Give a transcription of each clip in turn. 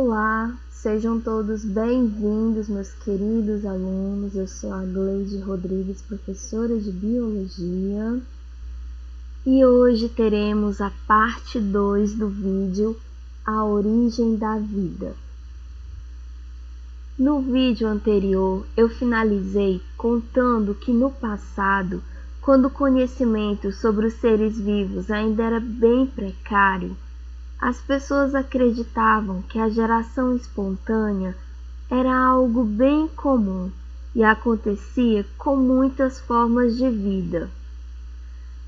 Olá, sejam todos bem-vindos, meus queridos alunos. Eu sou a Gleide Rodrigues, professora de Biologia, e hoje teremos a parte 2 do vídeo A Origem da Vida. No vídeo anterior, eu finalizei contando que no passado, quando o conhecimento sobre os seres vivos ainda era bem precário, as pessoas acreditavam que a geração espontânea era algo bem comum e acontecia com muitas formas de vida.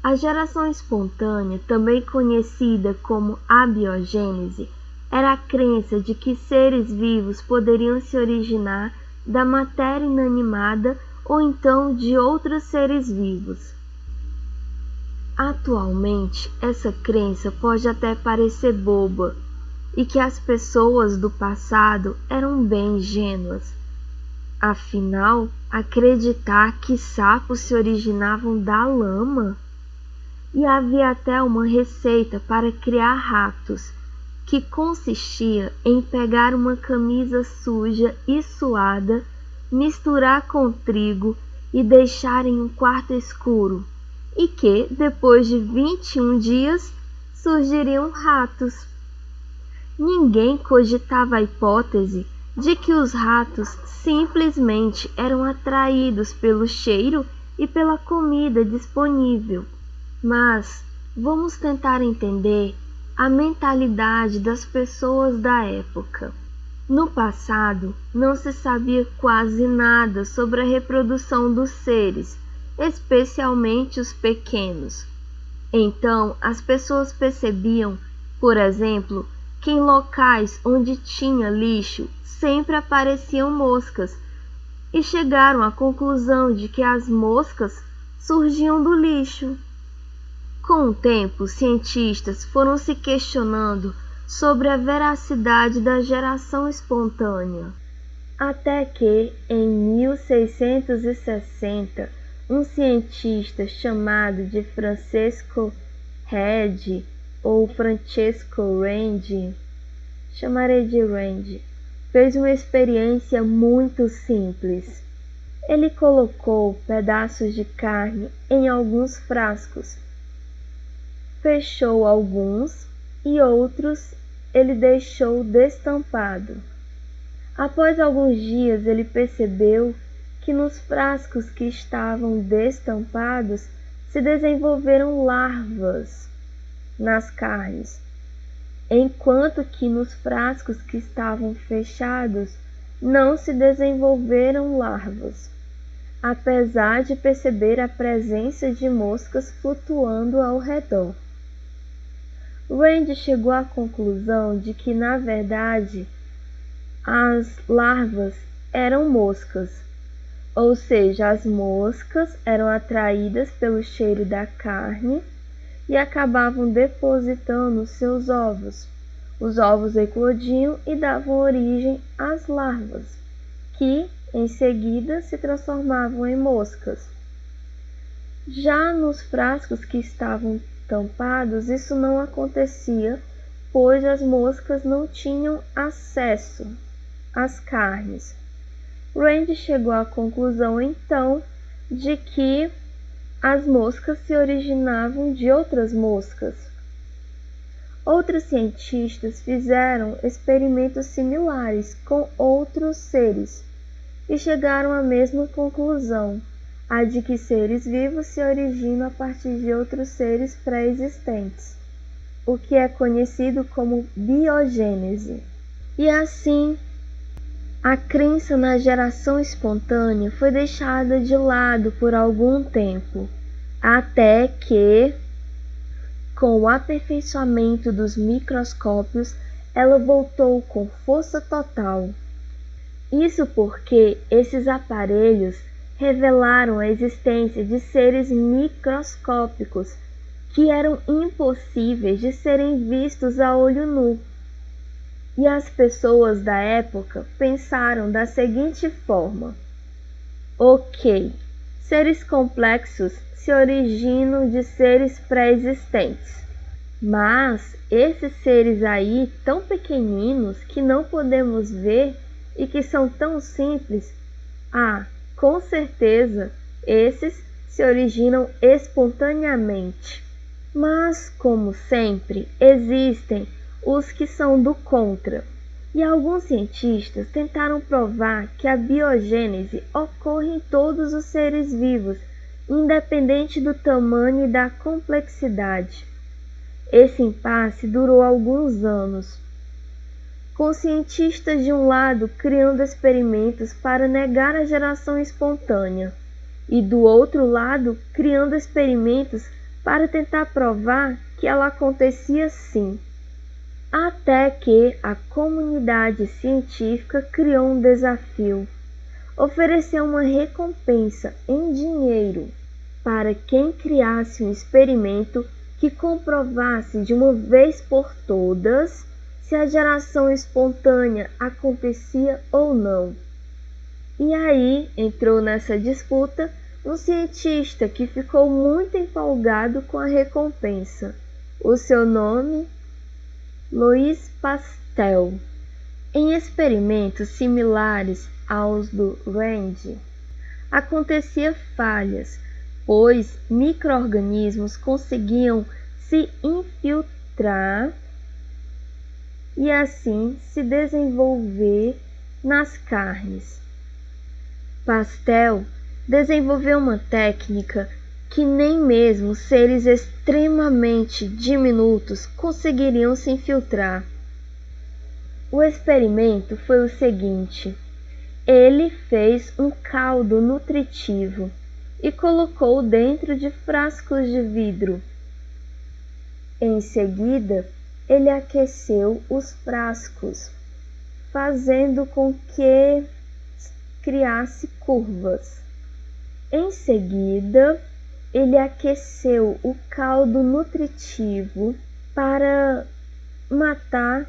A geração espontânea, também conhecida como abiogênese, era a crença de que seres vivos poderiam se originar da matéria inanimada ou então de outros seres vivos. Atualmente, essa crença pode até parecer boba e que as pessoas do passado eram bem ingênuas. Afinal, acreditar que sapos se originavam da lama? E havia até uma receita para criar ratos, que consistia em pegar uma camisa suja e suada, misturar com trigo e deixar em um quarto escuro, e que, depois de 21 dias, surgiriam ratos. Ninguém cogitava a hipótese de que os ratos simplesmente eram atraídos pelo cheiro e pela comida disponível. Mas vamos tentar entender a mentalidade das pessoas da época. No passado, não se sabia quase nada sobre a reprodução dos seres, especialmente os pequenos. Então, as pessoas percebiam, por exemplo, que em locais onde tinha lixo sempre apareciam moscas, e chegaram à conclusão de que as moscas surgiam do lixo. Com o tempo, cientistas foram se questionando sobre a veracidade da geração espontânea, até que, em 1660, um cientista chamado de Francesco Redi, ou Francesco Redi, chamarei de Redi, fez uma experiência muito simples. Ele colocou pedaços de carne em alguns frascos, fechou alguns e outros ele deixou destampado. Após alguns dias, ele percebeu que nos frascos que estavam destampados se desenvolveram larvas nas carnes, enquanto que nos frascos que estavam fechados não se desenvolveram larvas, apesar de perceber a presença de moscas flutuando ao redor. Randi chegou à conclusão de que, na verdade, as larvas eram moscas, ou seja, as moscas eram atraídas pelo cheiro da carne e acabavam depositando seus ovos. Os ovos eclodiam e davam origem às larvas, que, em seguida, se transformavam em moscas. Já nos frascos que estavam tampados, isso não acontecia, pois as moscas não tinham acesso às carnes. Randi chegou à conclusão, então, de que as moscas se originavam de outras moscas. Outros cientistas fizeram experimentos similares com outros seres e chegaram à mesma conclusão, a de que seres vivos se originam a partir de outros seres pré-existentes, o que é conhecido como biogênese. E assim, a crença na geração espontânea foi deixada de lado por algum tempo, até que, com o aperfeiçoamento dos microscópios, ela voltou com força total. Isso porque esses aparelhos revelaram a existência de seres microscópicos que eram impossíveis de serem vistos a olho nu. E as pessoas da época pensaram da seguinte forma: ok, seres complexos se originam de seres pré-existentes, Mas esses seres aí, tão pequeninos que não podemos ver e que são tão simples, com certeza esses se originam espontaneamente. Mas, como sempre, existem os que são do contra. E alguns cientistas tentaram provar que a biogênese ocorre em todos os seres vivos, independente do tamanho e da complexidade. Esse impasse durou alguns anos, com cientistas de um lado criando experimentos para negar a geração espontânea, e do outro lado criando experimentos para tentar provar que ela acontecia sim. Até que a comunidade científica criou um desafio, ofereceu uma recompensa em dinheiro para quem criasse um experimento que comprovasse de uma vez por todas se a geração espontânea acontecia ou não. E aí entrou nessa disputa um cientista que ficou muito empolgado com a recompensa. O seu nome? Louis Pasteur. Em experimentos similares aos do Rand, acontecia falhas, pois micro-organismos conseguiam se infiltrar e assim se desenvolver nas carnes. Pasteur desenvolveu uma técnica que nem mesmo seres extremamente diminutos conseguiriam se infiltrar. O experimento foi o seguinte: ele fez um caldo nutritivo e colocou dentro de frascos de vidro. Em seguida, ele aqueceu os frascos, fazendo com que criasse curvas. Em seguida, ele aqueceu o caldo nutritivo para matar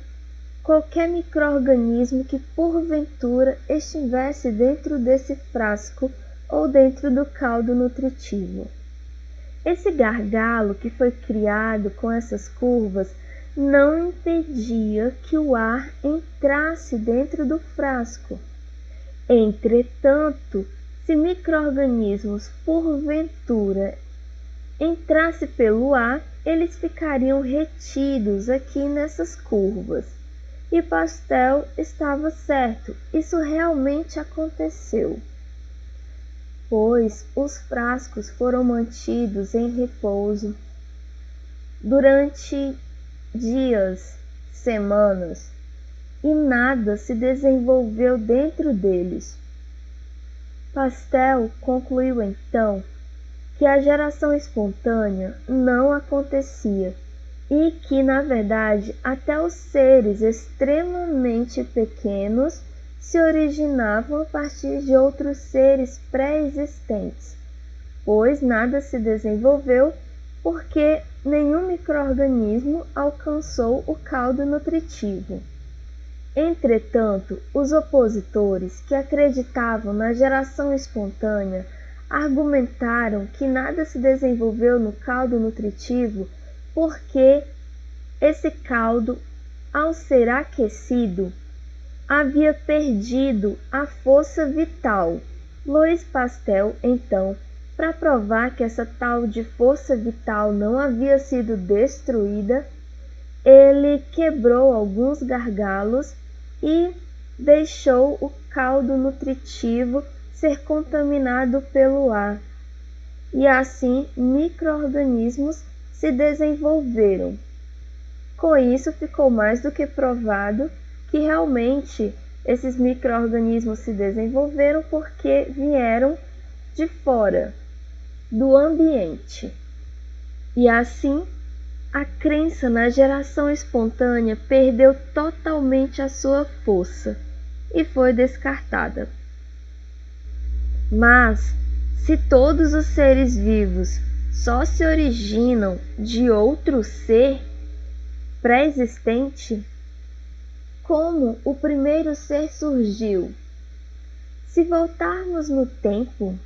qualquer micro-organismo que porventura estivesse dentro desse frasco ou dentro do caldo nutritivo. Esse gargalo que foi criado com essas curvas não impedia que o ar entrasse dentro do frasco. Entretanto, se micro-organismos porventura entrassem pelo ar, eles ficariam retidos aqui nessas curvas. E Pasteur estava certo, isso realmente aconteceu, pois os frascos foram mantidos em repouso durante dias, semanas, e nada se desenvolveu dentro deles. Pasteur concluiu então que a geração espontânea não acontecia e que, na verdade, até os seres extremamente pequenos se originavam a partir de outros seres pré-existentes, pois nada se desenvolveu porque nenhum micro-organismo alcançou o caldo nutritivo. Entretanto, os opositores que acreditavam na geração espontânea argumentaram que nada se desenvolveu no caldo nutritivo porque esse caldo, ao ser aquecido, havia perdido a força vital. Louis Pasteur, então, para provar que essa tal de força vital não havia sido destruída, ele quebrou alguns gargalos e deixou o caldo nutritivo ser contaminado pelo ar. E assim micro-organismos se desenvolveram. Com isso ficou mais do que provado que realmente esses micro-organismos se desenvolveram porque vieram de fora, do ambiente. E assim, a crença na geração espontânea perdeu totalmente a sua força e foi descartada. Mas, se todos os seres vivos só se originam de outro ser pré-existente, como o primeiro ser surgiu? Se voltarmos no tempo,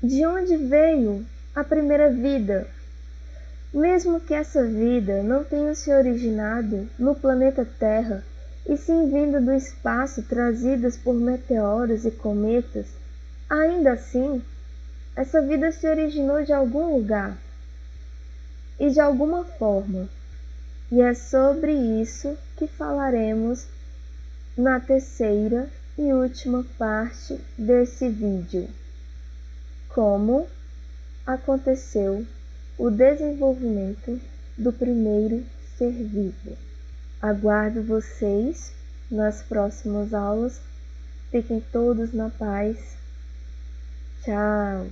de onde veio a primeira vida? Mesmo que essa vida não tenha se originado no planeta Terra, e sim vindo do espaço trazidas por meteoros e cometas, ainda assim, essa vida se originou de algum lugar e de alguma forma. E é sobre isso que falaremos na terceira e última parte desse vídeo. Como aconteceu o desenvolvimento do primeiro ser vivo. Aguardo vocês nas próximas aulas. Fiquem todos na paz. Tchau!